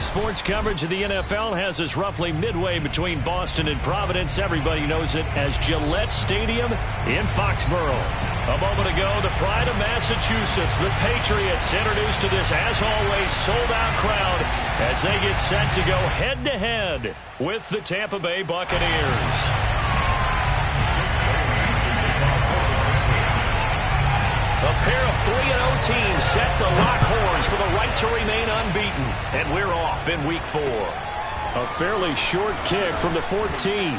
Daily sports coverage of the NFL has us roughly midway between Boston and Providence. Everybody knows it as Gillette Stadium in Foxborough. A moment ago, the pride of Massachusetts, the Patriots, introduced to this, as always, sold-out crowd as they get set to go head-to-head with the Tampa Bay Buccaneers. A pair of 3-0 teams set to lock horns for the right to remain unbeaten. And we're off in week 4. A fairly short kick from the 14.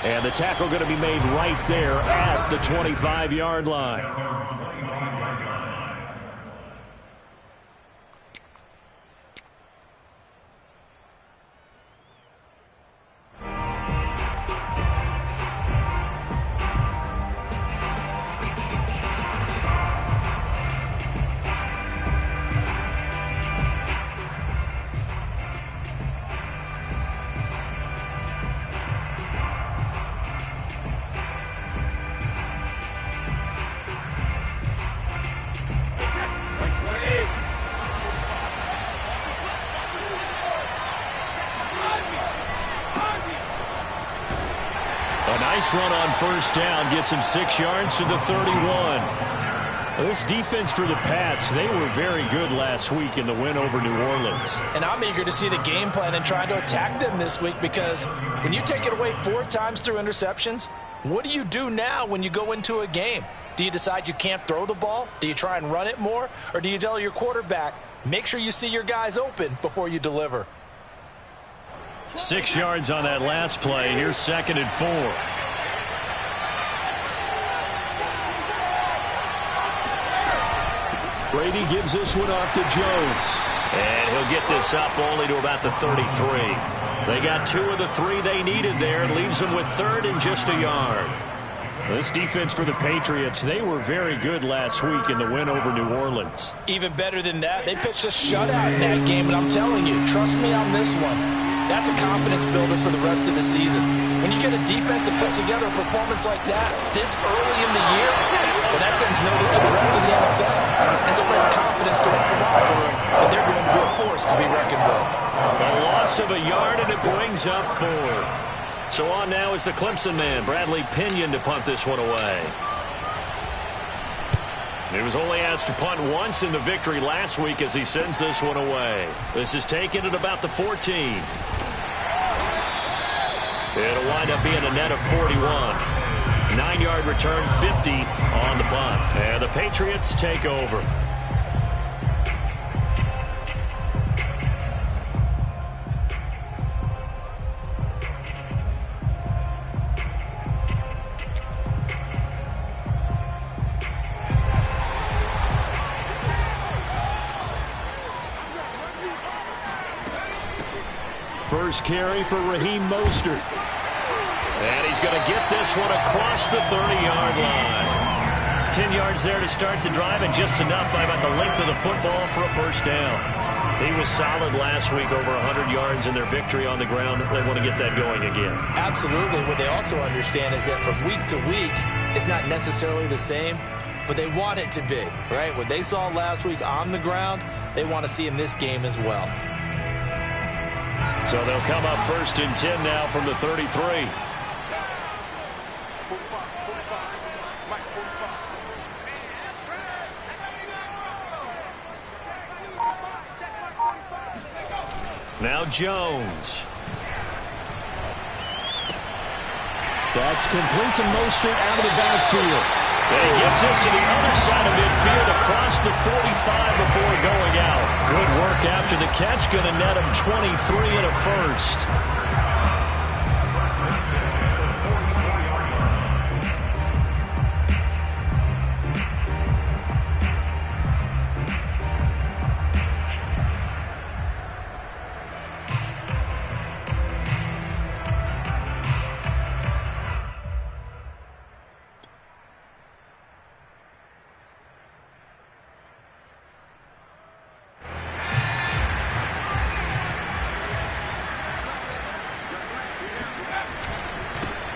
And the tackle going to be made right there at the 25-yard line. Nice run on first down, gets him 6 yards to the 31. This defense for the Pats, they were very good last week in the win over New Orleans. And I'm eager to see the game plan and try to attack them this week, because when you take it away 4 times through interceptions, what do you do now when you go into a game? Do you decide you can't throw the ball? Do you try and run it more? Or do you tell your quarterback, make sure you see your guys open before you deliver? 6 yards on that last play. Here's 2nd and 4. Brady gives this one off to Jones. And he'll get this up only to about the 33. They got 2 of the 3 they needed there. It leaves them with 3rd and just a yard. This defense for the Patriots, they were very good last week in the win over New Orleans. Even better than that, they pitched a shutout in that game, and I'm telling you, trust me on this one. That's a confidence builder for the rest of the season. When you get a defense that puts together a performance like that this early in the year, well, that sends notice to the rest of the NFL and spreads confidence throughout the locker room that they're going to be a force to be reckoned with. A loss of a yard, and it brings up 4th. So on now is the Clemson man, Bradley Pinion, to punt this one away. He was only asked to punt once in the victory last week as he sends this one away. This is taken at about the 14. It'll wind up being a net of 41. 9-yard return, 50 on the punt. And the Patriots take over. First carry for Raheem Mostert. And he's going to get this one across the 30-yard line. 10 yards there to start the drive, and just enough by about the length of the football for a first down. He was solid last week, over 100 yards in their victory on the ground. They want to get that going again. Absolutely. What they also understand is that from week to week, it's not necessarily the same, but they want it to be, right? What they saw last week on the ground, they want to see in this game as well. So they'll come up 1st and 10 now from the 33. Now Jones. That's complete to Mostert out of the backfield. And he gets this to the other side of midfield across the 45 before going out. Good work after the catch. Going to net him 23 and a first.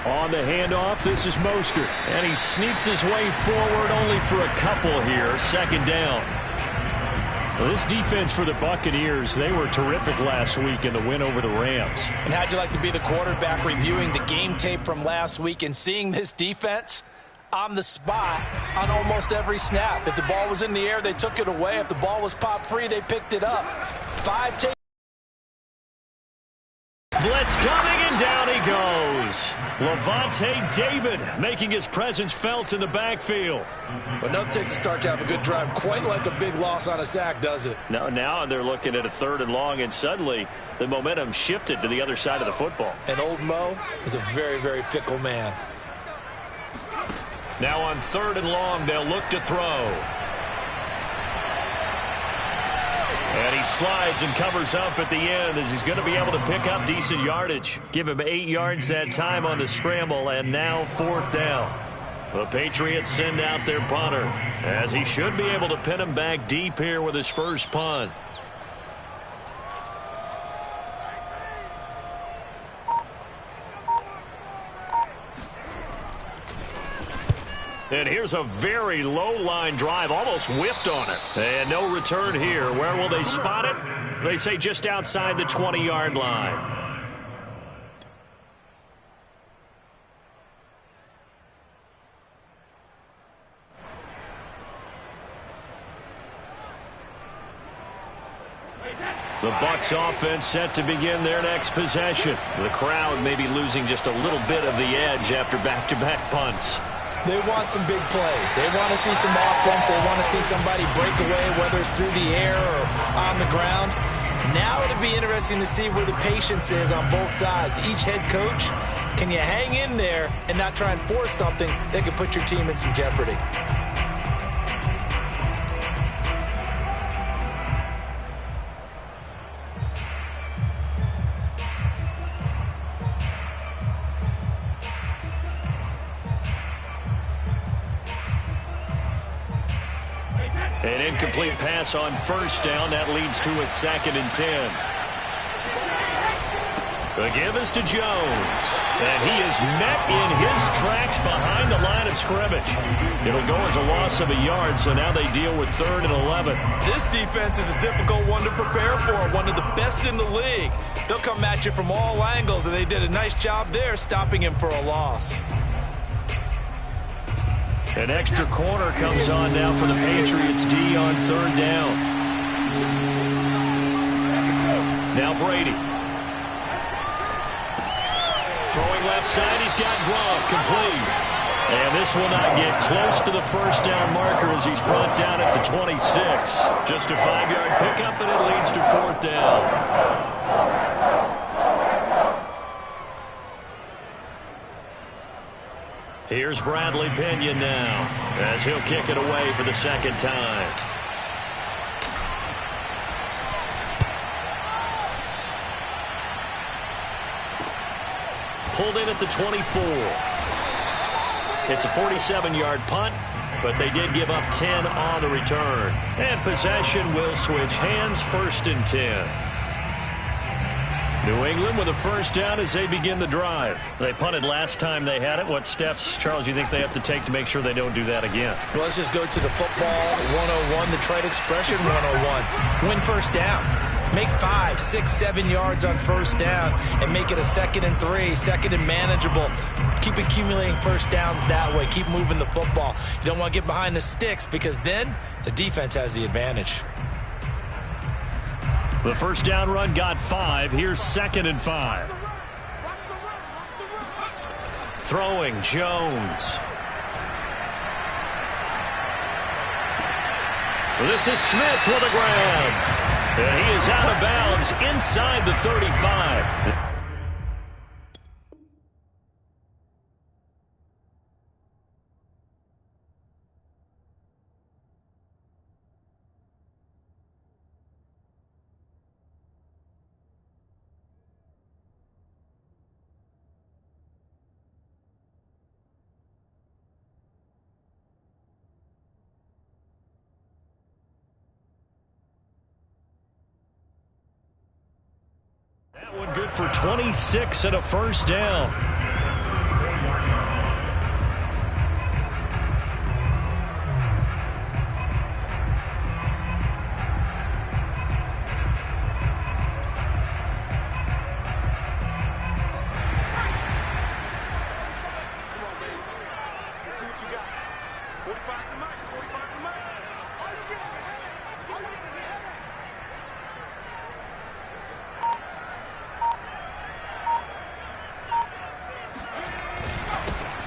On the handoff, this is Mostert. And he sneaks his way forward only for a couple here. 2nd down. Well, this defense for the Buccaneers, they were terrific last week in the win over the Rams. And how'd you like to be the quarterback reviewing the game tape from last week and seeing this defense on the spot on almost every snap? If the ball was in the air, they took it away. If the ball was popped free, they picked it up. 5 take. Blitz coming, and down he goes. Levante David making his presence felt in the backfield. But nothing takes a start to have a good drive. Quite like a big loss on a sack, does it? No, now they're looking at a 3rd and long, and suddenly the momentum shifted to the other side of the football. And old Mo is a very, very fickle man. Now on 3rd and long, they'll look to throw. And he slides and covers up at the end as he's going to be able to pick up decent yardage. Give him 8 yards that time on the scramble, and now 4th down. The Patriots send out their punter, as he should be able to pin him back deep here with his first punt. And here's a very low line drive, almost whiffed on it. And no return here. Where will they spot it? They say just outside the 20-yard line. The Bucs offense set to begin their next possession. The crowd may be losing just a little bit of the edge after back-to-back punts. They want some big plays. They want to see some offense. They want to see somebody break away, whether it's through the air or on the ground. Now it'll be interesting to see where the patience is on both sides. Each head coach, can you hang in there and not try and force something that could put your team in some jeopardy? An incomplete pass on 1st down. That leads to a 2nd and 10. The give is to Jones. And he is met in his tracks behind the line of scrimmage. It'll go as a loss of a yard, so now they deal with 3rd and 11. This defense is a difficult one to prepare for, one of the best in the league. They'll come at you from all angles, and they did a nice job there stopping him for a loss. An extra corner comes on now for the Patriots D on 3rd down. Now Brady. Throwing left side, he's got Gronk complete. And this will not get close to the 1st down marker as he's brought down at the 26. Just a 5-yard pickup, and it leads to 4th down. Here's Bradley Pinion now, as he'll kick it away for the 2nd time. Pulled in at the 24. It's a 47-yard punt, but they did give up 10 on the return. And possession will switch hands, 1st and 10. New England with a 1st down as they begin the drive. They punted last time they had it. What steps, Charles, do you think they have to take to make sure they don't do that again? Well, let's just go to the football 101, the trite expression 101. Win 1st down. Make 5, 6, 7 yards on 1st down and make it a 2nd and 3, 2nd and manageable. Keep accumulating 1st downs that way. Keep moving the football. You don't want to get behind the sticks because then the defense has the advantage. The 1st down run got 5. Here's 2nd and 5. Throwing Jones. This is Smith with a grab. And he is out of bounds inside the 35. That one good for 26 and a 1st down.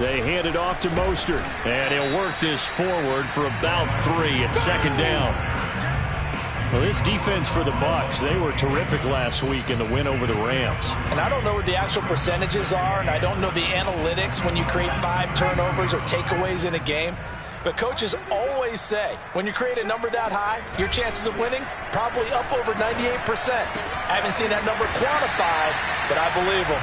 They hand it off to Mostert. And he'll work this forward for about 3 at second down. Well, this defense for the Bucs, they were terrific last week in the win over the Rams. And I don't know what the actual percentages are, and I don't know the analytics when you create 5 turnovers or takeaways in a game. But coaches always say, when you create a number that high, your chances of winning probably up over 98%. I haven't seen that number quantified, but I believe them.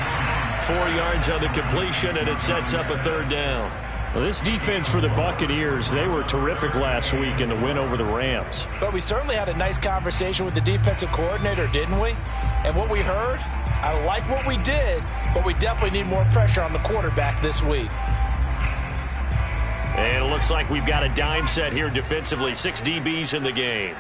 4 yards on the completion, and it sets up a third down. Well, this defense for the Buccaneers, they were terrific last week in the win over the Rams. But we certainly had a nice conversation with the defensive coordinator, didn't we? And what we heard, I like what we did, but we definitely need more pressure on the quarterback this week. And it looks like we've got a dime set here defensively. 6 DBs in the game.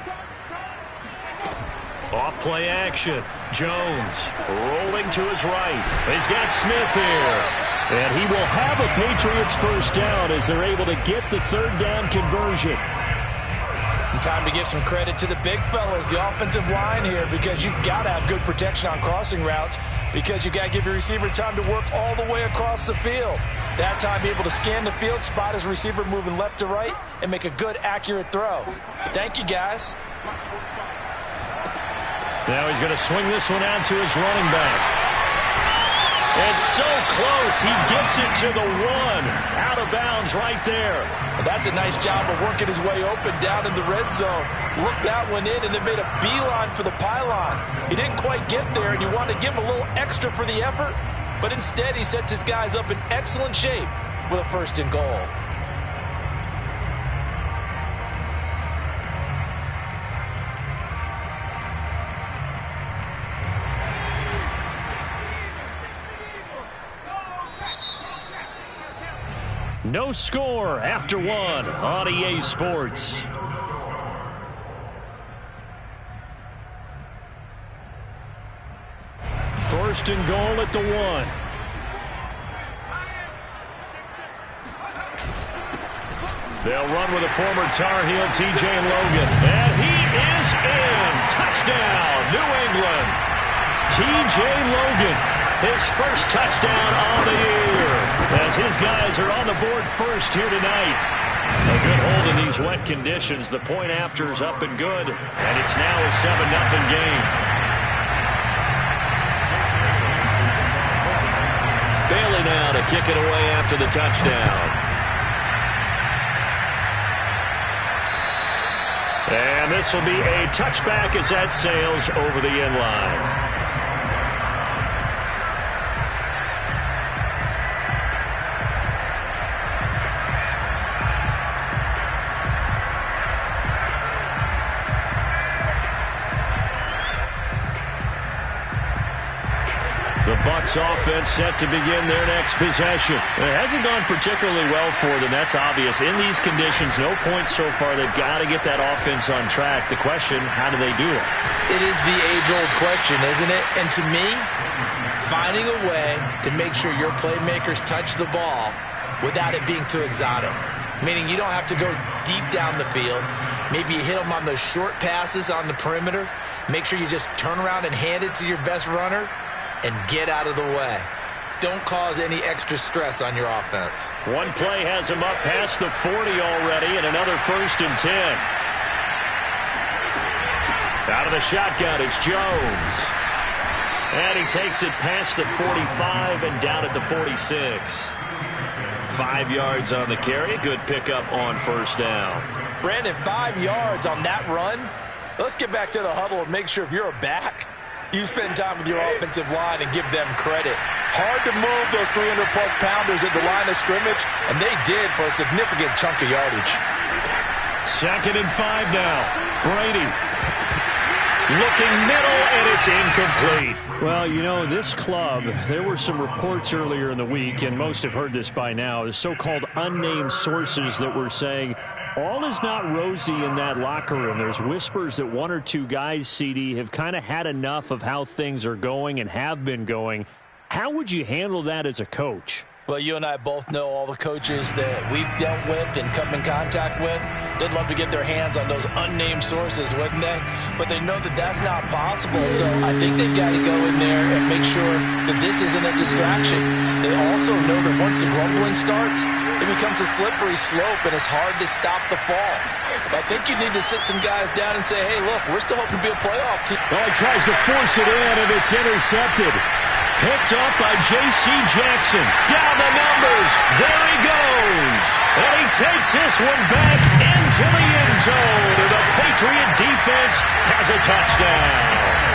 Off play action. Jones rolling to his right. He's got Smith here. And he will have a Patriots first down as they're able to get the third down conversion. And time to give some credit to the big fellas, the offensive line here, because you've got to have good protection on crossing routes, because you've got to give your receiver time to work all the way across the field. That time be able to scan the field, spot his receiver moving left to right, and make a good, accurate throw. Thank you, guys. Now he's going to swing this one out to his running back. It's so close. He gets it to the 1. Out of bounds right there. Well, that's a nice job of working his way open down in the red zone. Looked that one in and then made a beeline for the pylon. He didn't quite get there, and you want to give him a little extra for the effort, but instead he sets his guys up in excellent shape with a first and goal. No score after 1 on EA Sports. First and goal at the 1. They'll run with a former Tar Heel, TJ Logan. And he is in. Touchdown, New England. TJ Logan, his first touchdown on the year, as his guys are on the board first here tonight. A good hold in these wet conditions. The point after is up and good, and it's now a 7-0 game. Bailey now to kick it away after the touchdown. And this will be a touchback as that sails over the end line. The Bucs offense set to begin their next possession. It hasn't gone particularly well for them. That's obvious. In these conditions, no points so far. They've got to get that offense on track. The question, how do they do it? It is the age-old question, isn't it? And to me, finding a way to make sure your playmakers touch the ball without it being too exotic. Meaning you don't have to go deep down the field. Maybe you hit them on those short passes on the perimeter. Make sure you just turn around and hand it to your best runner and get out of the way. Don't cause any extra stress on your offense. One play has him up past the 40 already, and another 1st and 10. Out of the shotgun, it's Jones. And he takes it past the 45 and down at the 46. 5 yards on the carry. Good pickup on first down. Brandon, 5 yards on that run. Let's get back to the huddle and make sure if you're a back, you spend time with your offensive line and give them credit. Hard to move those 300-plus pounders at the line of scrimmage, and they did for a significant chunk of yardage. 2nd and 5 now. Brady looking middle, and it's incomplete. Well, you know, this club, there were some reports earlier in the week, and most have heard this by now, the so-called unnamed sources that were saying all is not rosy in that locker room. There's whispers that 1 or 2 guys, CD, have kind of had enough of how things are going and have been going. How would you handle that as a coach? Well, you and I both know all the coaches that we've dealt with and come in contact with. They'd love to get their hands on those unnamed sources, wouldn't they? But they know that that's not possible, so I think they've got to go in there and make sure that this isn't a distraction. They also know that once the grumbling starts, it becomes a slippery slope, and it's hard to stop the fall. I think you need to sit some guys down and say, hey, look, we're still hoping to be a playoff team. Well, he tries to force it in, and it's intercepted. Picked up by J.C. Jackson. Down the numbers. There he goes. And he takes this one back into the end zone. And the Patriot defense has a touchdown.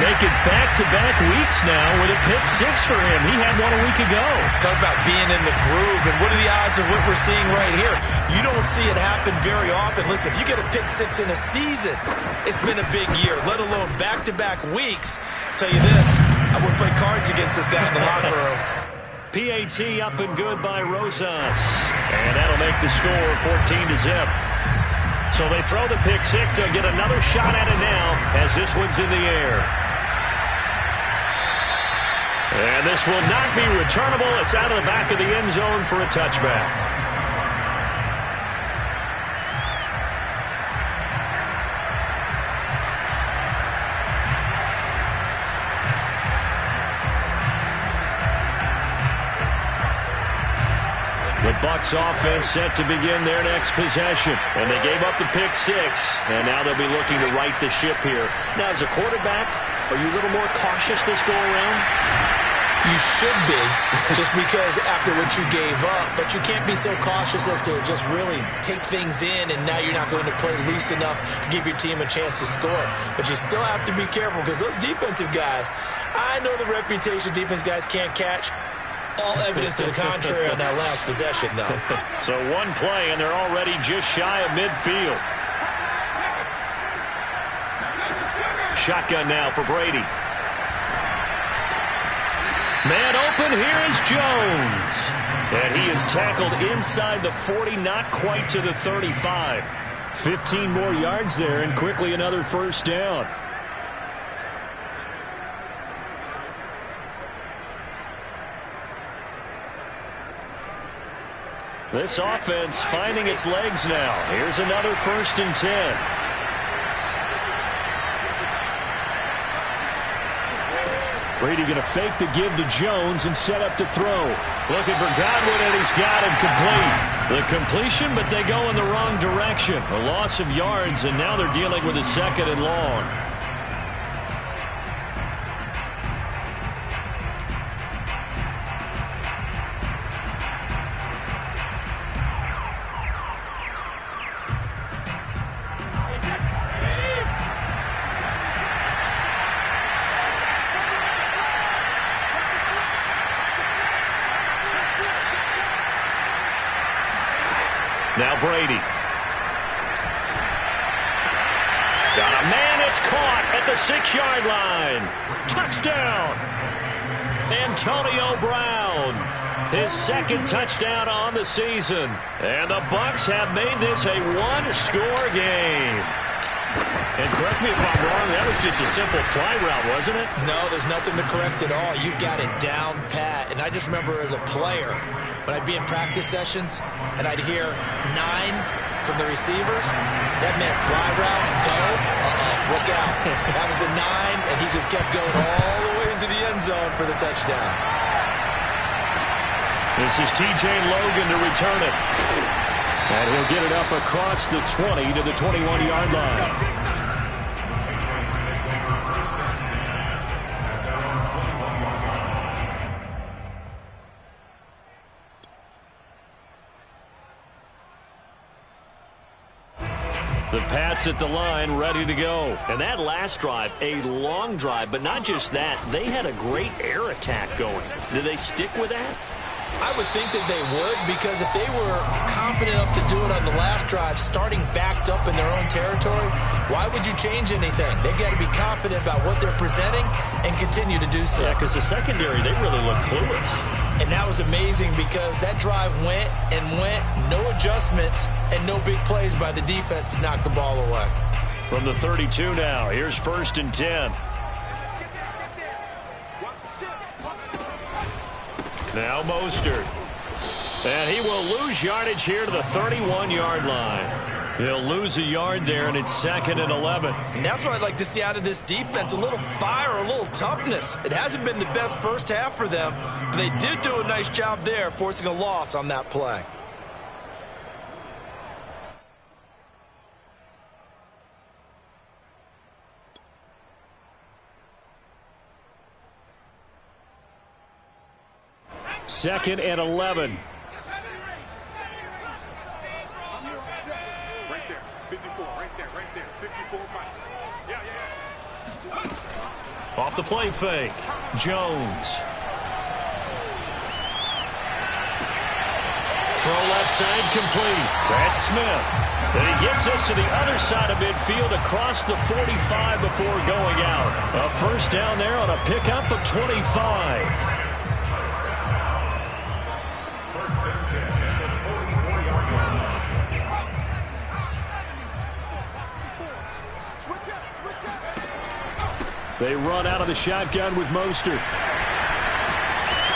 Making back-to-back weeks now with a pick six for him. He had one a week ago. Talk about being in the groove, and what are the odds of what we're seeing right here? You don't see it happen very often. Listen, if you get a pick six in a season, it's been a big year, let alone back-to-back weeks. Tell you this, I would play cards against this guy in the locker room. PAT up and good by Rosas. And that'll make the score 14-0. So they throw the pick six. They'll get another shot at it now as this one's in the air. And this will not be returnable. It's out of the back of the end zone for a touchback. The Bucs offense set to begin their next possession. And they gave up the pick six. And now they'll be looking to right the ship here. Now, as a quarterback, are you a little more cautious this go-around? You should be, just because after what you gave up. But you can't be so cautious as to just really take things in, and now you're not going to play loose enough to give your team a chance to score. But you still have to be careful, because those defensive guys, I know the reputation defense guys can't catch. All evidence to the contrary on that last possession, though. So one play, and they're already just shy of midfield. Shotgun now for Brady. Man open, here is Jones. And he is tackled inside the 40, not quite to the 35. 15 more yards there, and quickly another first down. This offense finding its legs now. Here's another 1st and 10. Brady going to fake the give to Jones and set up to throw. Looking for Godwin, and he's got him complete. The completion, but they go in the wrong direction. A loss of yards, and now they're dealing with a 2nd and long. Now Brady. Got a man, it's caught at the 6-yard line. Touchdown. Antonio Brown. His 2nd touchdown on the season. And the Bucs have made this a one-score game. And correct me if I'm wrong, that was just a simple fly route, wasn't it? No, there's nothing to correct at all. You've got it down pat. And I just remember as a player, when I'd be in practice sessions and I'd hear 9 from the receivers, that meant fly route, go, look out. That was the 9, and he just kept going all the way into the end zone for the touchdown. This is T.J. Logan to return it. And he'll get it up across the 20 to the 21-yard line. The Pats at the line, ready to go. And that last drive, a long drive, but not just that. They had a great air attack going. Did they stick with that? I would think that they would, because if they were confident enough to do it on the last drive, starting backed up in their own territory, why would you change anything? They've got to be confident about what they're presenting and continue to do so. Yeah, because the secondary, they really look clueless. And that was amazing, because that drive went and went, no adjustments, and no big plays by the defense to knock the ball away. From the 32 now, here's 1st and 10. Now Mostert. And he will lose yardage here to the 31-yard line. He'll lose a yard there, and it's 2nd and 11. And that's what I'd like to see out of this defense, a little fire, a little toughness. It hasn't been the best first half for them, but they did do a nice job there, forcing a loss on that play. Second and 11. Off the play fake. Jones. Throw left side complete. That's Smith. And he gets us to the other side of midfield across the 45 before going out. A first down there on a pickup of 25. They run out of the shotgun with Mostert.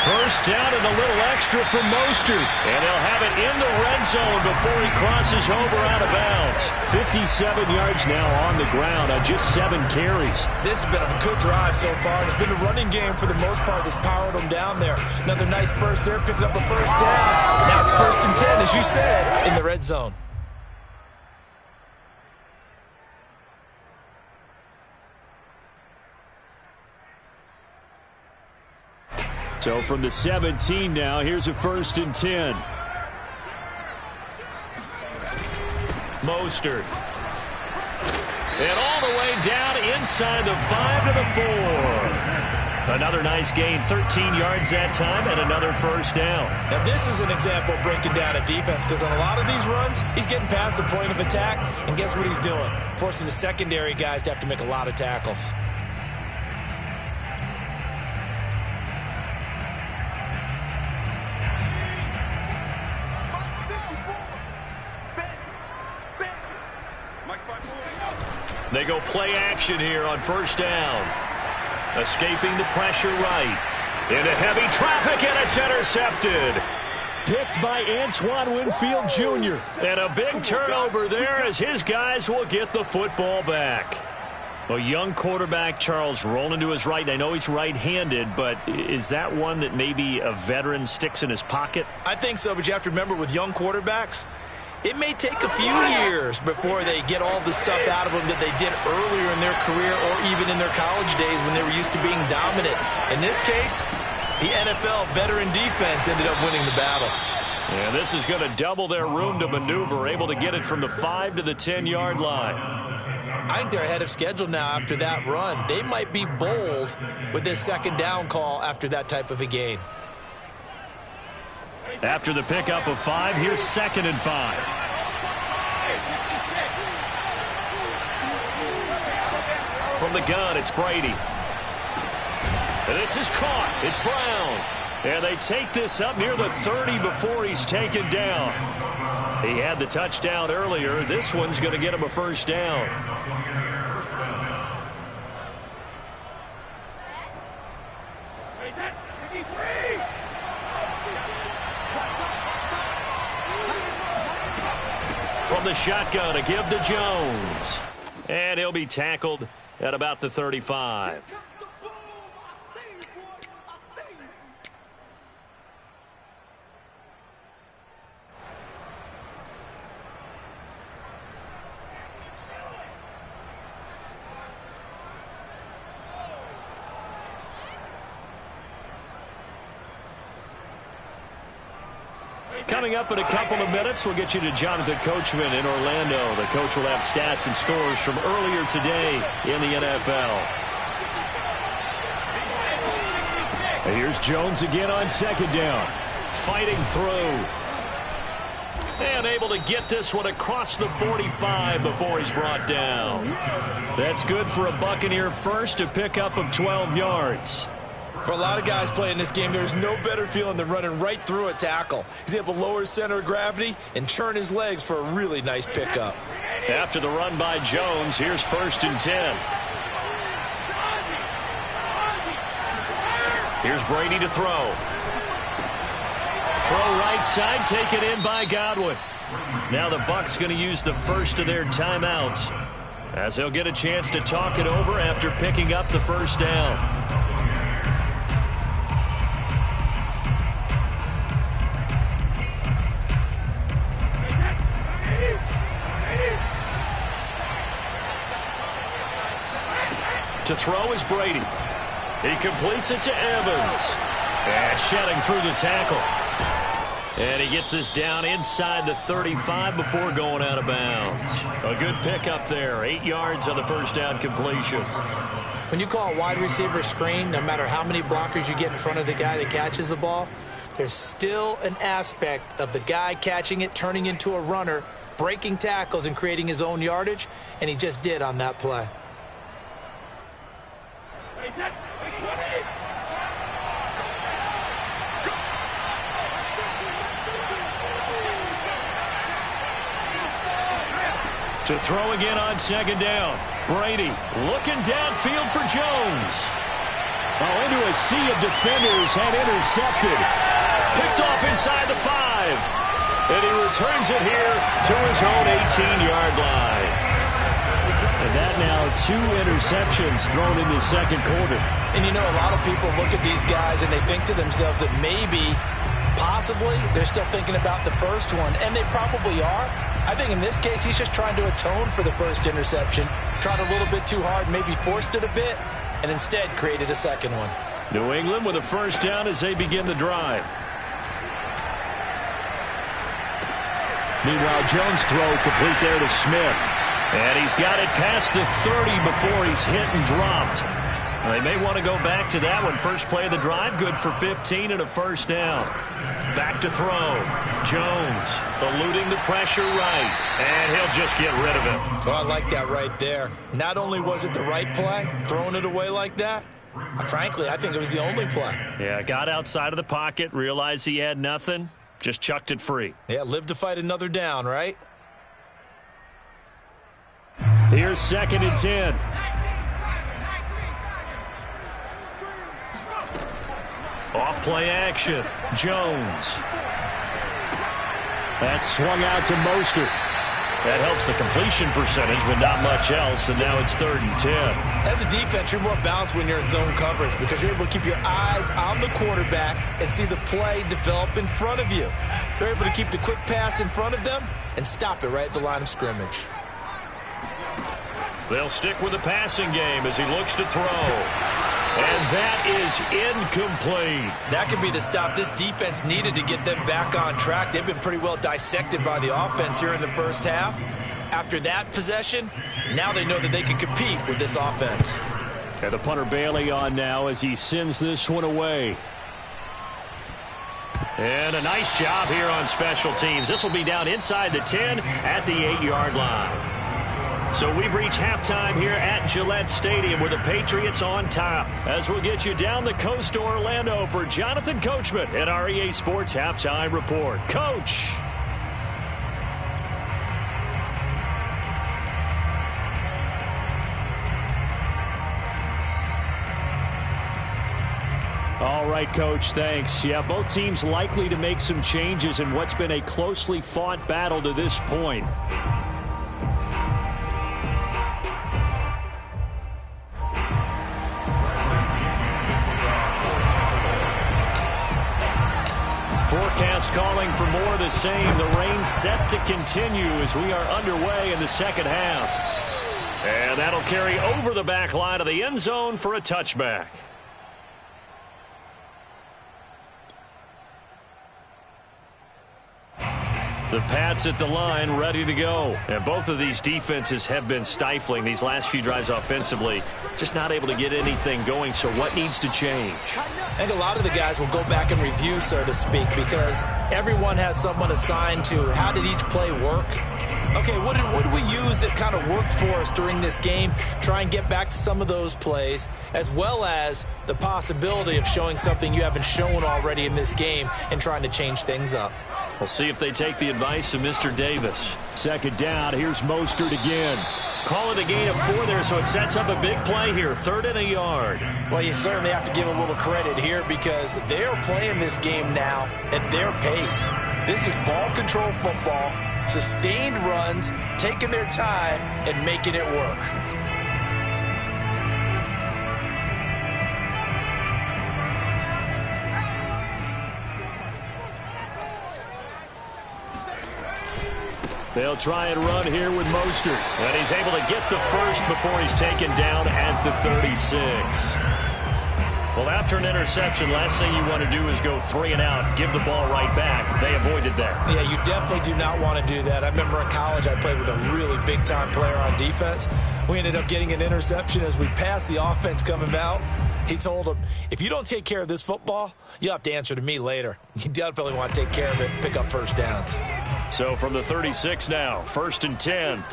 First down and a little extra from Mostert. And he'll have it in the red zone before he crosses over out of bounds. 57 yards now on the ground on just 7 carries. This has been a good drive so far. It's been a running game for the most part that's powered them down there. Another nice burst there, picking up a first down. Now it's 1st and 10, as you said, in the red zone. So from the 17 now, here's a 1st and 10. Mostert. And all the way down inside the 5 to the 4. Another nice gain, 13 yards that time, and another first down. Now this is an example of breaking down a defense, because on a lot of these runs, he's getting past the point of attack, and guess what he's doing? Forcing the secondary guys to have to make a lot of tackles. They go play action here on first down. Escaping the pressure right. Into heavy traffic, and it's intercepted. Picked by Antoine Winfield Jr. And a big turnover there as his guys will get the football back. A young quarterback, Charles, rolling to his right. And I know he's right-handed, but is that one that maybe a veteran sticks in his pocket? I think so, but you have to remember with young quarterbacks, it may take a few years before they get all the stuff out of them that they did earlier in their career or even in their college days when they were used to being dominant. In this case, the NFL veteran defense ended up winning the battle. And this is going to double their room to maneuver, able to get it from the 5 to the 10-yard line. I think they're ahead of schedule now after that run. They might be bold with this second down call after that type of a gain. After the pickup of 5, here's 2nd and 5. From the gun, it's Brady. And this is caught. It's Brown. And they take this up near the 30 before he's taken down. He had the touchdown earlier. This one's going to get him a first down. From the shotgun, a give to Jones. And he'll be tackled at about the 35. Coming up in a couple of minutes, we'll get you to Jonathan Coachman in Orlando. The coach will have stats and scores from earlier today in the NFL. And here's Jones again on second down. Fighting through. And able to get this one across the 45 before he's brought down. That's good for a Buccaneer first, a pickup of 12 yards. For a lot of guys playing this game, there's no better feeling than running right through a tackle. He's able to lower his center of gravity and churn his legs for a really nice pickup. After the run by Jones, here's 1st and 10. Here's Brady to throw. throw right side, taken in by Godwin. Now the Bucs going to use the first of their timeouts, as they'll get a chance to talk it over after picking up the first down. To throw is Brady. He completes it to Evans. And shedding through the tackle. And he gets us down inside the 35 before going out of bounds. A good pickup there. 8 yards on the first down completion. When you call a wide receiver screen, no matter how many blockers you get in front of the guy that catches the ball, there's still an aspect of the guy catching it, turning into a runner, breaking tackles and creating his own yardage, and he just did on that play. To throw again on second down. Brady looking downfield for Jones. Oh, into a sea of defenders and intercepted. Picked off inside the 5. And he returns it here to his own 18-yard line. And that now 2 interceptions thrown in the second quarter. And you know, a lot of people look at these guys and they think to themselves that maybe, possibly, they're still thinking about the first one. And they probably are. I think in this case, he's just trying to atone for the first interception. Tried a little bit too hard, maybe forced it a bit, and instead created a second one. New England with a first down as they begin the drive. Meanwhile, Jones' throw complete there to Smith. And he's got it past the 30 before he's hit and dropped. They may want to go back to that one. First play of the drive, good for 15 and a first down. Back to throw. Jones eluding the pressure right. And he'll just get rid of it. Oh, I like that right there. Not only was it the right play, throwing it away like that, frankly, I think it was the only play. Yeah, got outside of the pocket, realized he had nothing, just chucked it free. Yeah, live to fight another down, right? Here's second and 10. Off play action. Jones. That's swung out to Mostert. That helps the completion percentage, but not much else, and now it's 3rd and 10. As a defense, you're more balanced when you're in zone coverage because you're able to keep your eyes on the quarterback and see the play develop in front of you. They're able to keep the quick pass in front of them and stop it right at the line of scrimmage. They'll stick with the passing game as he looks to throw. And that is incomplete. That could be the stop this defense needed to get them back on track. They've been pretty well dissected by the offense here in the first half. After that possession, now they know that they can compete with this offense. And the punter Bailey on now as he sends this one away. And a nice job here on special teams. This will be down inside the 10 at the 8-yard line. So we've reached halftime here at Gillette Stadium with the Patriots on top. As we'll get you down the coast to Orlando for Jonathan Coachman at our EA Sports Halftime Report. Coach. All right, Coach, thanks. Yeah, both teams likely to make some changes in what's been a closely fought battle to this point. Forecast calling for more of the same. The rain set to continue as we are underway in the second half. And that'll carry over the back line of the end zone for a touchback. The Pats at the line, ready to go. And both of these defenses have been stifling these last few drives offensively. Just not able to get anything going, so what needs to change? I think a lot of the guys will go back and review, so to speak, because everyone has someone assigned to how did each play work. Okay, what did we use that kind of worked for us during this game? Try and get back to some of those plays, as well as the possibility of showing something you haven't shown already in this game and trying to change things up. We'll see if they take the advice of Mr. Davis. Second down, here's Mostert again. call it a gain of 4 there, so it sets up a big play here. 3rd and a yard. Well, you certainly have to give a little credit here because they are playing this game now at their pace. This is ball control football, sustained runs, taking their time, and making it work. They'll try and run here with Mostert. And he's able to get the first before he's taken down at the 36. Well, after an interception, last thing you want to do is go 3 and out, give the ball right back. They avoided that. Yeah, you definitely do not want to do that. I remember in college I played with a really big-time player on defense. We ended up getting an interception as we passed the offense coming out. He told him, if you don't take care of this football, you'll have to answer to me later. You definitely want to take care of it, pick up first downs. So from the 36 now, 1st and 10.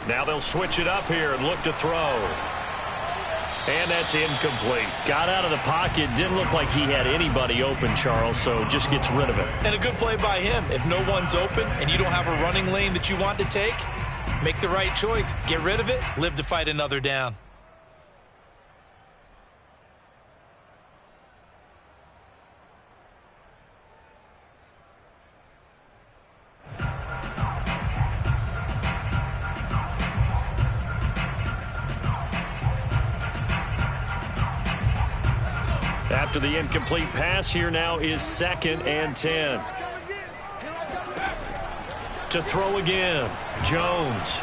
Now they'll switch it up here and look to throw. And that's incomplete. Got out of the pocket. Didn't look like he had anybody open, Charles, so just gets rid of it. And a good play by him. If no one's open and you don't have a running lane that you want to take, make the right choice. Get rid of it. Live to fight another down. After the incomplete pass, here now is 2nd and 10. To throw again, Jones.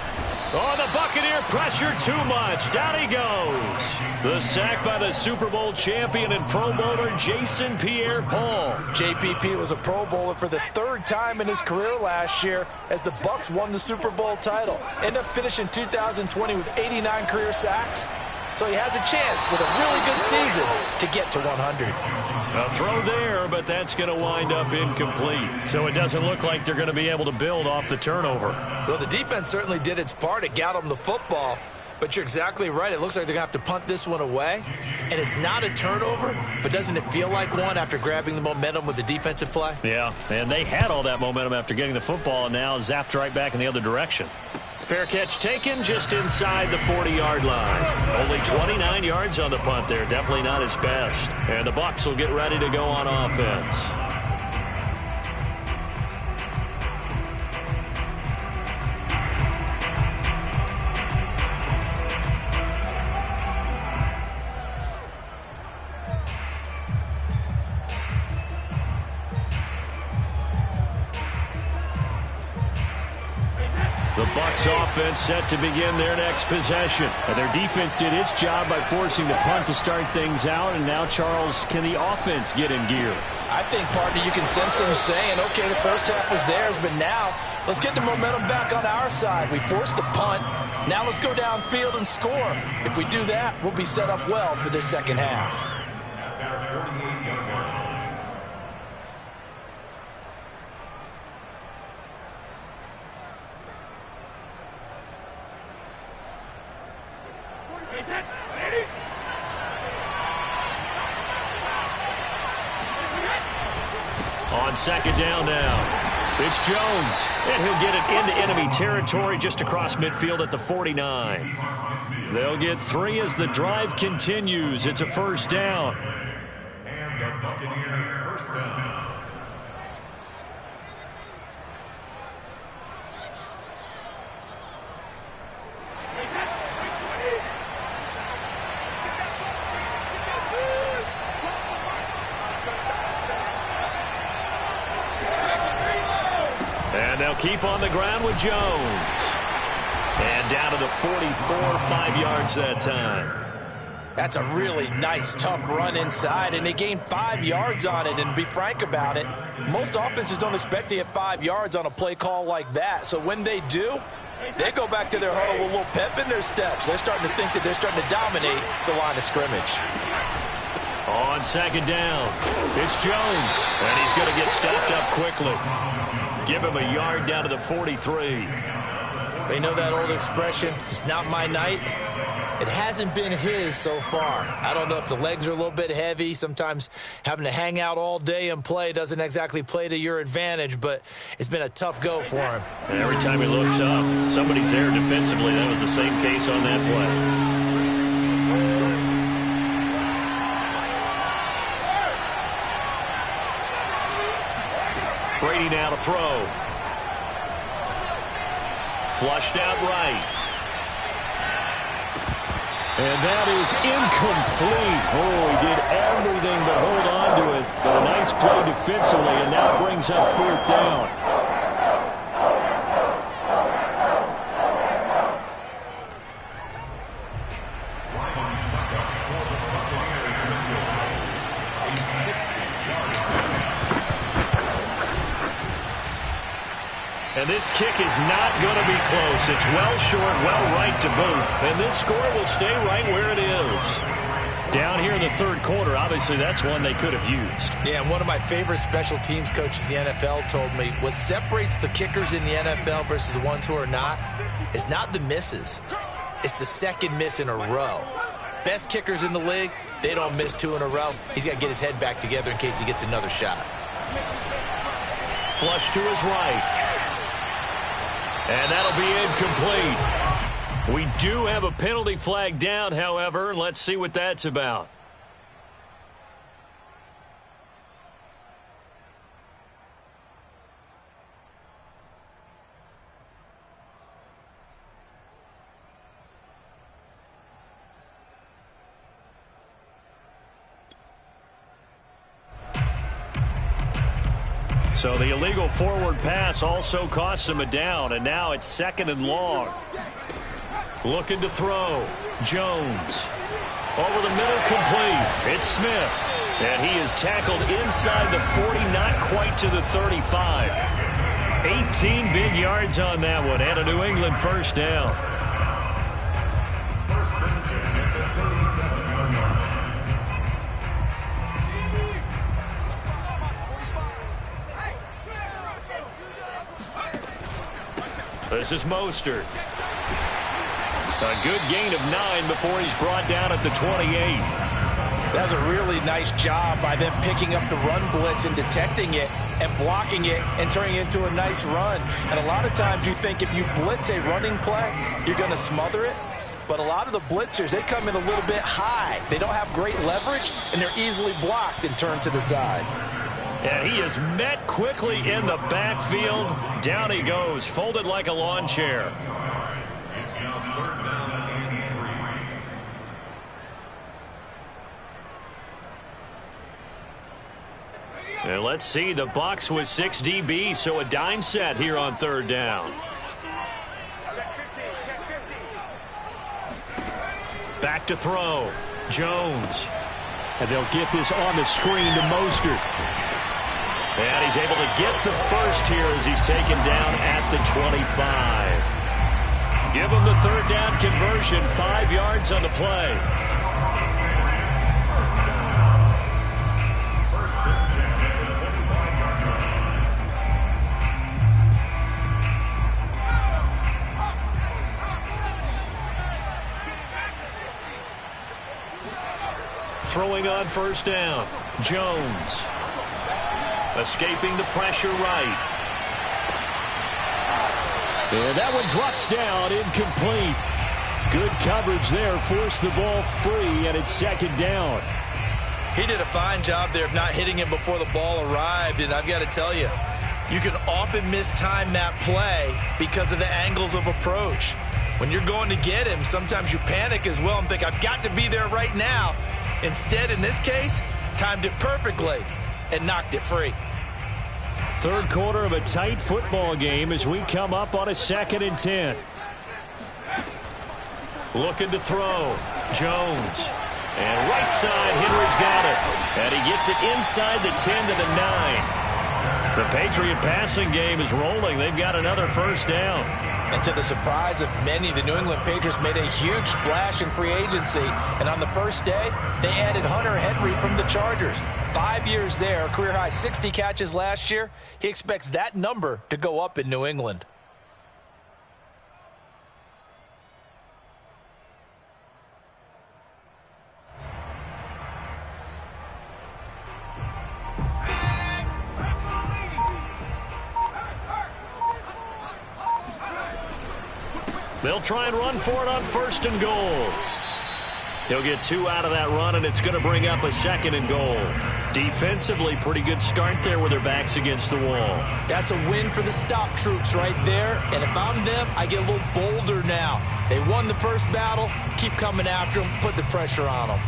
Oh, the Buccaneer pressure too much. Down he goes. The sack by the Super Bowl champion and Pro Bowler Jason Pierre-Paul. JPP was a Pro Bowler for the 3rd time in his career last year as the Bucs won the Super Bowl title. Ended up finishing 2020 with 89 career sacks. So he has a chance with a really good season to get to 100. A throw there, but that's going to wind up incomplete. So it doesn't look like they're going to be able to build off the turnover. Well, the defense certainly did its part. It got them the football. But you're exactly right. It looks like they're going to have to punt this one away. And it's not a turnover, but doesn't it feel like one after grabbing the momentum with the defensive play? Yeah, and they had all that momentum after getting the football and now zapped right back in the other direction. Fair catch taken just inside the 40-yard line. Only 29 yards on the punt there. Definitely not his best. And the Bucs will get ready to go on offense. The Bucs offense set to begin their next possession. And their defense did its job by forcing the punt to start things out. And now, Charles, can the offense get in gear? I think, partner, you can sense them saying, okay, the first half was theirs, but now let's get the momentum back on our side. We forced a punt. Now let's go downfield and score. If we do that, we'll be set up well for this second half. On 2nd down now, it's Jones, and he'll get it into enemy territory just across midfield at the 49. They'll get 3 as the drive continues. It's a 1st down. And a Buccaneer 1st down. And they'll keep on the ground with Jones. And down to the 44, 5 yards that time. That's a really nice, tough run inside, and they gained 5 yards on it. And to be frank about it, most offenses don't expect to get 5 yards on a play call like that. So when they do, they go back to their huddle with a little pep in their steps. They're starting to think that they're starting to dominate the line of scrimmage. On 2nd down, it's Jones, and he's going to get stopped up quickly. Give him a yard down to the 43. They know that old expression, it's not my night. It hasn't been his so far. I don't know if the legs are a little bit heavy. Sometimes having to hang out all day and play doesn't exactly play to your advantage, but it's been a tough go for him. And every time he looks up, somebody's there defensively. That was the same case on that play. Brady now to throw. Flushed out right. And that is incomplete. Oh, he did everything but hold on to it. But a nice play defensively, and now brings up 4th down. And this kick is not going to be close. It's well short, well right to boot. And this score will stay right where it is. Down here in the 3rd quarter, obviously that's one they could have used. Yeah, and one of my favorite special teams coaches in the NFL told me what separates the kickers in the NFL versus the ones who are not is not the misses. It's the second miss in a row. Best kickers in the league, they don't miss 2 in a row. He's got to get his head back together in case he gets another shot. Flush to his right. And that'll be incomplete. We do have a penalty flag down, however. Let's see what that's about. So the illegal forward pass also costs him a down, and now it's 2nd and long. Looking to throw. Jones. Over the middle, complete. It's Smith. And he is tackled inside the 40, not quite to the 35. 18 big yards on that one, and a New England 1st down. This is Mostert. A good gain of 9 before he's brought down at the 28. That's a really nice job by them picking up the run blitz and detecting it and blocking it and turning it into a nice run. And a lot of times you think if you blitz a running play, you're going to smother it. But a lot of the blitzers, they come in a little bit high. They don't have great leverage, and they're easily blocked and turned to the side. And he is met quickly in the backfield. Down he goes, folded like a lawn chair. It's now 3rd down and 3. And let's see, the Bucs with 6 DBs, so a dime set here on 3rd down. Back to throw. Jones. And they'll get this on the screen to Mostert. And he's able to get the first here as he's taken down at the 25. Give him the 3rd down conversion, 5 yards on the play. Throwing on 1st down. Jones. Escaping the pressure right. And that one drops down, incomplete. Good coverage there, forced the ball free, and it's 2nd down. He did a fine job there of not hitting him before the ball arrived, and I've got to tell you, you can often mistime that play because of the angles of approach. When you're going to get him, sometimes you panic as well and think, I've got to be there right now. Instead, in this case, timed it perfectly and knocked it free. 3rd quarter of a tight football game as we come up on a 2nd and 10. Looking to throw. Jones. And right side, Henry's got it. And he gets it inside the 10 to the 9. The Patriot passing game is rolling. They've got another 1st down. And to the surprise of many, the New England Patriots made a huge splash in free agency. And on the first day, they added Hunter Henry from the Chargers. 5 years there, career-high 60 catches last year. He expects that number to go up in New England. They'll try and run for it on 1st and goal. He'll get 2 out of that run, and it's going to bring up a 2nd and goal. Defensively, pretty good start there with their backs against the wall. That's a win for the stop troops right there. And if I'm them, I get a little bolder now. They won the first battle. Keep coming after them. Put the pressure on them.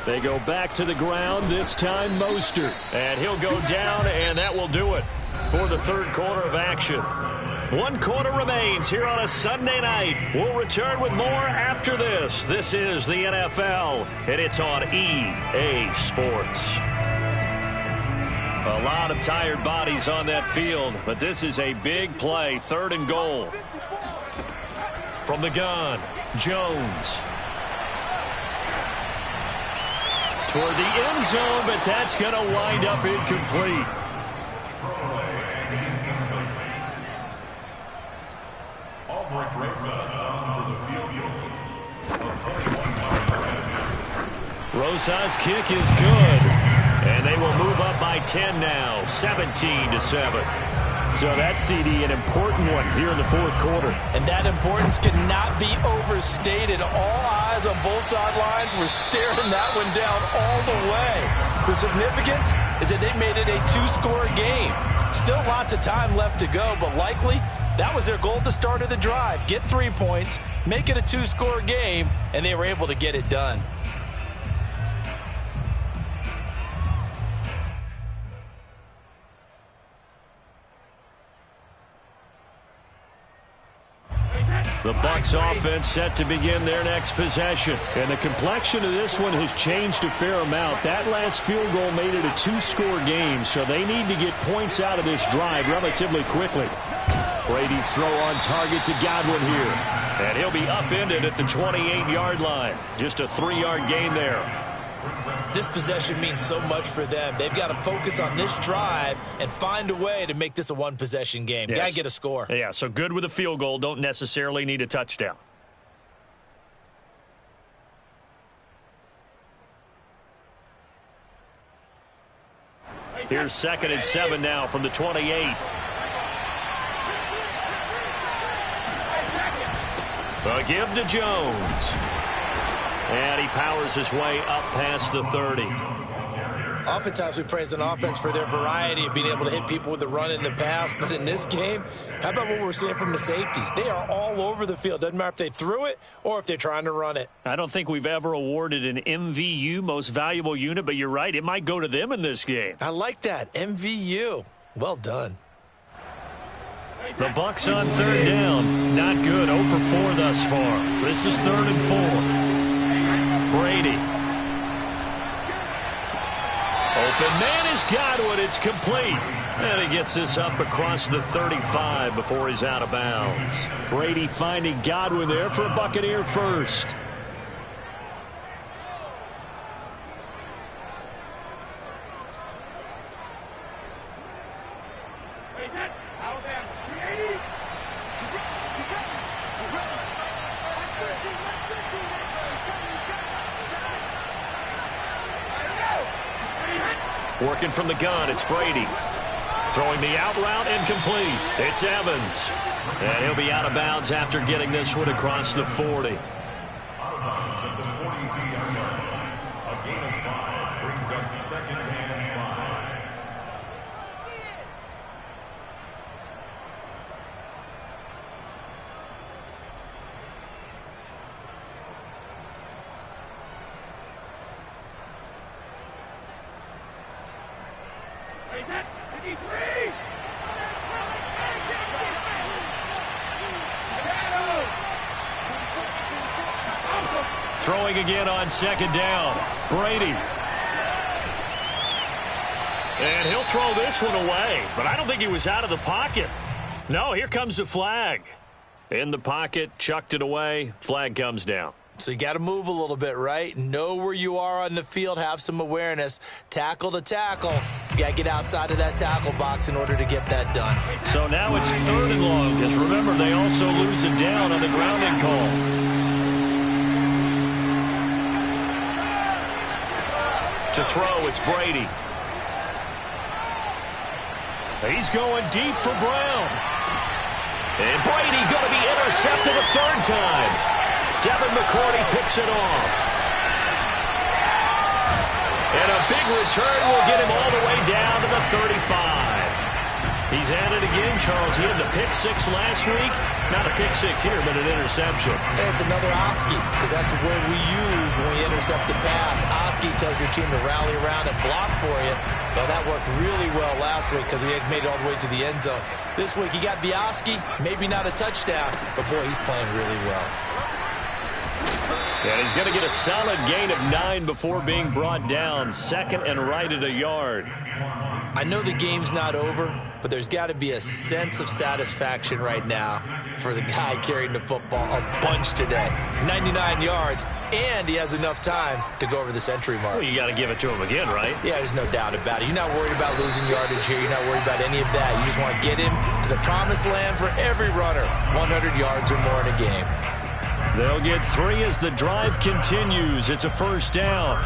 They go back to the ground, this time Mostert. And he'll go down, and that will do it for the 3rd quarter of action. 1 quarter remains here on a Sunday night. We'll return with more after this. This is the NFL, and it's on EA Sports. A lot of tired bodies on that field, but this is a big play, 3rd and goal. From the gun, Jones. Toward the end zone, but that's going to wind up incomplete. Rosa's kick is good, and they will move up by 10 now, 17-7. So that's, CD, an important one here in the 4th quarter. And that importance cannot be overstated. All eyes on both sidelines were staring that one down all the way. The significance is that they made it a 2-score game. Still lots of time left to go, but likely that was their goal at the start of the drive. Get 3 points, make it a 2-score game, and they were able to get it done. The Bucs offense set to begin their next possession. And the complexion of this one has changed a fair amount. That last field goal made it a 2-score game, so they need to get points out of this drive relatively quickly. Brady's throw on target to Godwin here. And he'll be upended at the 28-yard line. Just a 3-yard gain there. This possession means so much for them. They've got to focus on this drive and find a way to make this a 1-possession game. Yes. Got to get a score. Yeah, so good with a field goal. Don't necessarily need a touchdown. Here's 2nd and 7 now from the 28. A give to Jones. And he powers his way up past the 30. Oftentimes we praise an offense for their variety of being able to hit people with the run in the pass. But in this game, how about what we're seeing from the safeties? They are all over the field. Doesn't matter if they threw it or if they're trying to run it. I don't think we've ever awarded an MVU, most valuable unit, but you're right. It might go to them in this game. I like that. MVU. Well done. The Bucs on 3rd down. Not good. 0 for 4 thus far. This is 3rd and 4. Brady. Open man is Godwin. It's complete. And he gets this up across the 35 before he's out of bounds. Brady finding Godwin there for a Buccaneer first. Working from the gun, it's Brady. Throwing the out route, incomplete. It's Evans. And he'll be out of bounds after getting this one across the 40. Out of bounds at the 42-yard line. A gain of 5 brings up 2nd and 5. Throwing again on 2nd down. Brady. And he'll throw this one away, but I don't think he was out of the pocket. No, here comes the flag. In the pocket, chucked it away, flag comes down. So you got to move a little bit, right? Know where you are on the field, have some awareness. Tackle to tackle. You got to get outside of that tackle box in order to get that done. So now it's 3rd and long, because remember, they also lose it down on the grounding call. To throw, it's Brady. He's going deep for Brown. And Brady going to be intercepted a 3rd time. Devin McCourty picks it off. And a big return will get him all the way down to the 35. He's at it again, Charles. He had the pick 6 last week. Not a pick 6 here, but an interception. Hey, it's another Oski, because that's the word we use when we intercept a pass. Oski tells your team to rally around and block for you. But that worked really well last week because he had made it all the way to the end zone. This week he got the Oski, maybe not a touchdown, but boy, he's playing really well. And he's going to get a solid gain of 9 before being brought down. 2nd and right at a yard. I know the game's not over, but there's got to be a sense of satisfaction right now for the guy carrying the football a bunch today. 99 yards, and he has enough time to go over the century mark. Well, you got to give it to him again, right? Yeah, there's no doubt about it. You're not worried about losing yardage here. You're not worried about any of that. You just want to get him to the promised land for every runner. 100 yards or more in a game. They'll get 3 as the drive continues. It's a 1st down.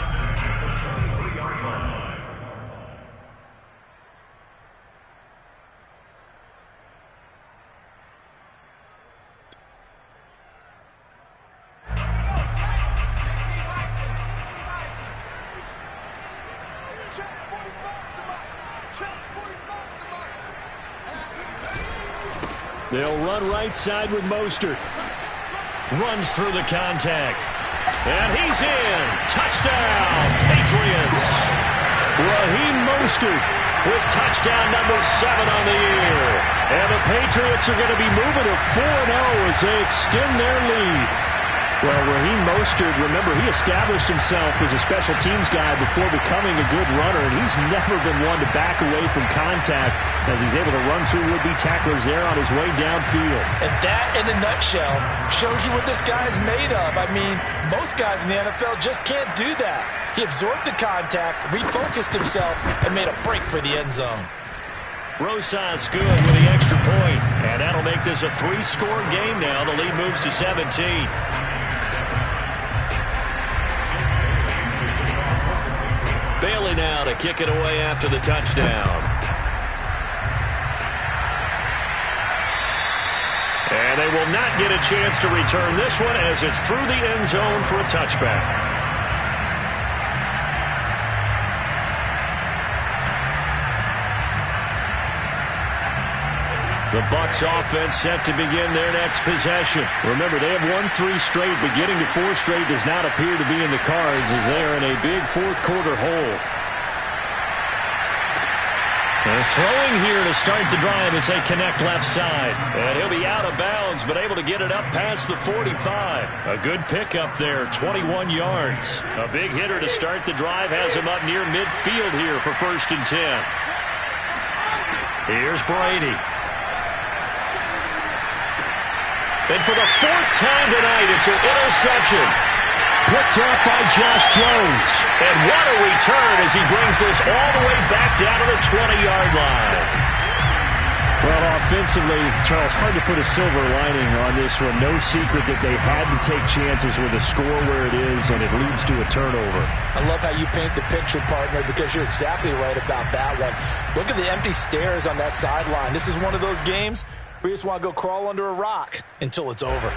They'll run right side with Mostert. Runs through the contact. And he's in. Touchdown, Patriots. Raheem Mostert with touchdown number 7 on the year. And the Patriots are going to be moving to 4-0 as they extend their lead. Well, Raheem Mostert, remember, he established himself as a special teams guy before becoming a good runner, and he's never been one to back away from contact as he's able to run through would-be tacklers there on his way downfield. And that, in a nutshell, shows you what this guy's made of. I mean, most guys in the NFL just can't do that. He absorbed the contact, refocused himself, and made a break for the end zone. Rosas good with the extra point, and that'll make this a 3-score game now. The lead moves to 17. Bailey now to kick it away after the touchdown. And they will not get a chance to return this one as it's through the end zone for a touchback. The Bucs offense set to begin their next possession. Remember, they have won 3 straight, but getting to 4 straight does not appear to be in the cards as they are in a big 4th quarter hole. And throwing here to start the drive as they connect left side. And he'll be out of bounds, but able to get it up past the 45. A good pickup there, 21 yards. A big hitter to start the drive has him up near midfield here for 1st and 10. Here's Brady. And for the 4th time tonight, it's an interception. Picked up by Josh Jones. And what a return as he brings this all the way back down to the 20-yard line. Well, offensively, Charles, hard to put a silver lining on this one. No secret that they had to take chances with a score where it is, and it leads to a turnover. I love how you paint the picture, partner, because you're exactly right about that one. Look at the empty stares on that sideline. This is one of those games where you just want to go crawl under a rock until it's over.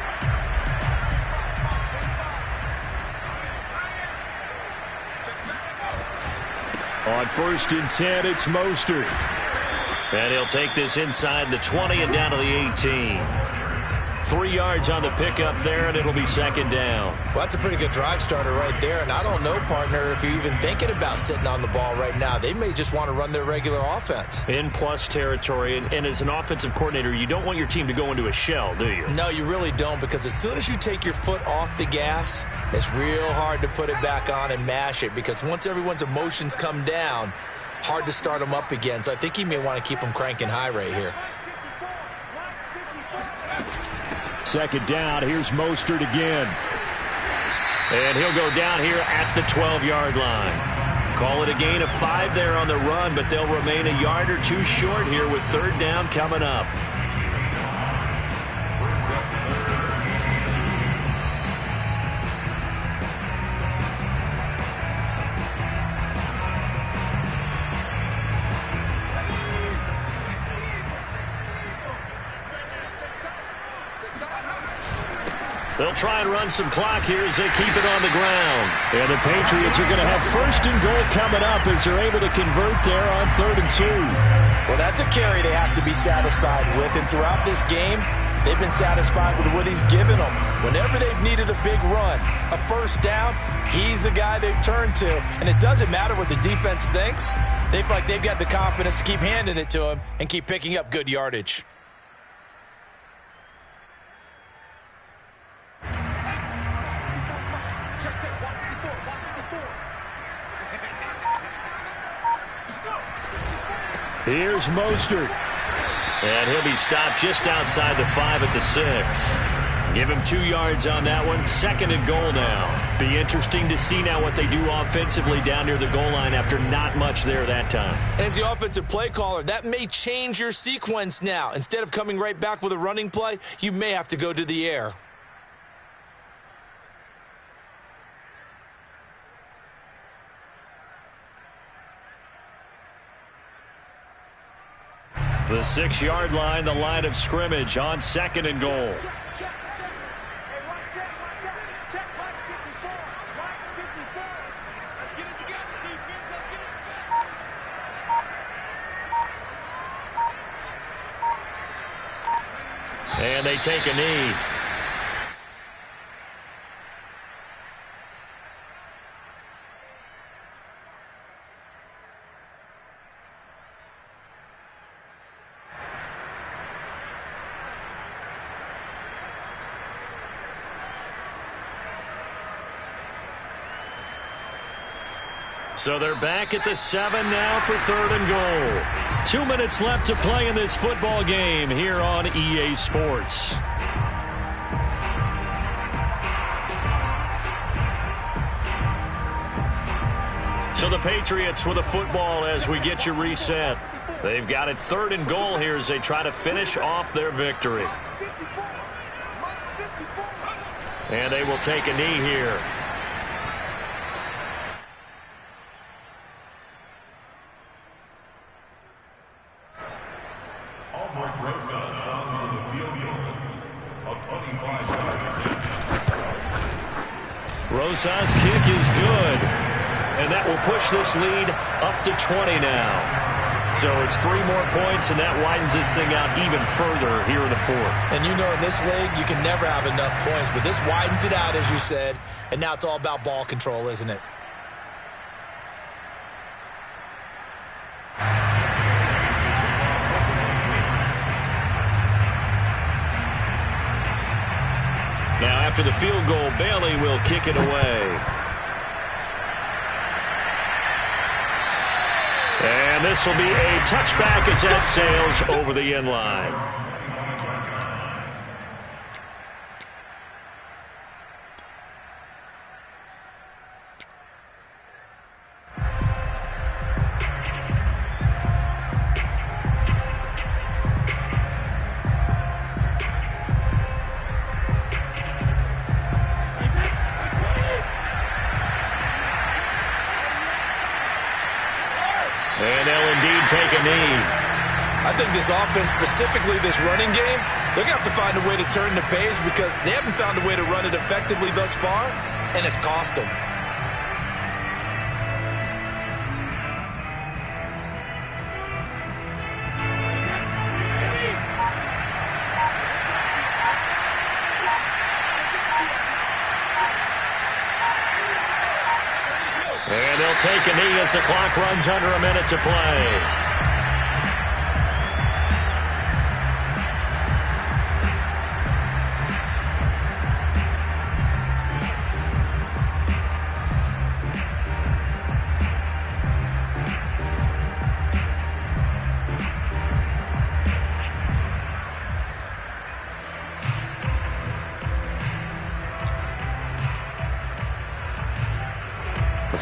On 1st and 10, it's Mostert. And he'll take this inside the 20 and down to the 18. 3 yards on the pickup there, and it'll be 2nd down. Well, that's a pretty good drive starter right there. And I don't know, partner, if you're even thinking about sitting on the ball right now. They may just want to run their regular offense. In plus territory, and as an offensive coordinator, you don't want your team to go into a shell, do you? No, you really don't, because as soon as you take your foot off the gas, it's real hard to put it back on and mash it, because once everyone's emotions come down, hard to start them up again. So I think he may want to keep them cranking high right here. 2nd down, here's Mostert again. And he'll go down here at the 12-yard line. Call it a gain of 5 there on the run, but they'll remain a yard or two short here with third down coming up. They'll try and run some clock here as they keep it on the ground. And the Patriots are going to have first and goal coming up as they're able to convert there on 3rd and 2. Well, that's a carry they have to be satisfied with. And throughout this game, they've been satisfied with what he's given them. Whenever they've needed a big run, a first down, he's the guy they've turned to. And it doesn't matter what the defense thinks. They feel like they've got the confidence to keep handing it to him and keep picking up good yardage. Here's Mostert. And he'll be stopped just outside the 5 at the 6. Give him 2 yards on that one. 2nd and goal now. Be interesting to see now what they do offensively down near the goal line after not much there that time. As the offensive play caller, that may change your sequence now. Instead of coming right back with a running play, you may have to go to the air. The 6-yard line, the line of scrimmage on 2nd and goal. And they take a knee. So they're back at the 7 now for 3rd and goal. 2 minutes left to play in this football game here on EA Sports. So the Patriots with a football as we get you reset. They've got it 3rd and goal here as they try to finish off their victory. And they will take a knee here. Rosa's kick is good. And that will push this lead up to 20 now. So it's 3 more points, and that widens this thing out even further here in the 4th. And you know in this league, you can never have enough points, but this widens it out, as you said, and now it's all about ball control, isn't it? Now after the field goal, Bailey will kick it away. And this will be a touchback as that sails over the end line. And they'll indeed take a knee. I think this offense, specifically this running game, they're going to have to find a way to turn the page because they haven't found a way to run it effectively thus far, and it's cost them. And they'll take a knee as the clock runs under a minute to play.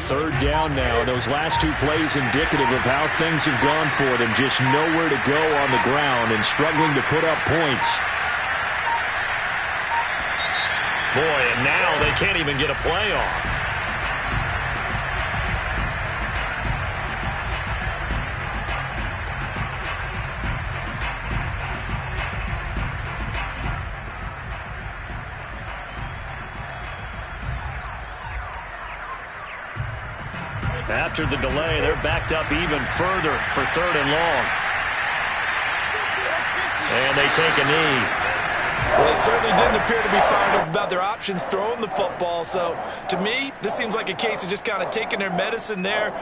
Third down now. Those last two plays indicative of how things have gone for them. Just nowhere to go on the ground and struggling to put up points. Boy, and now they can't even get a play off. After the delay, they're backed up even further for 3rd and long. And they take a knee. Well, they certainly didn't appear to be fired up about their options throwing the football. So, to me, this seems like a case of just kind of taking their medicine there.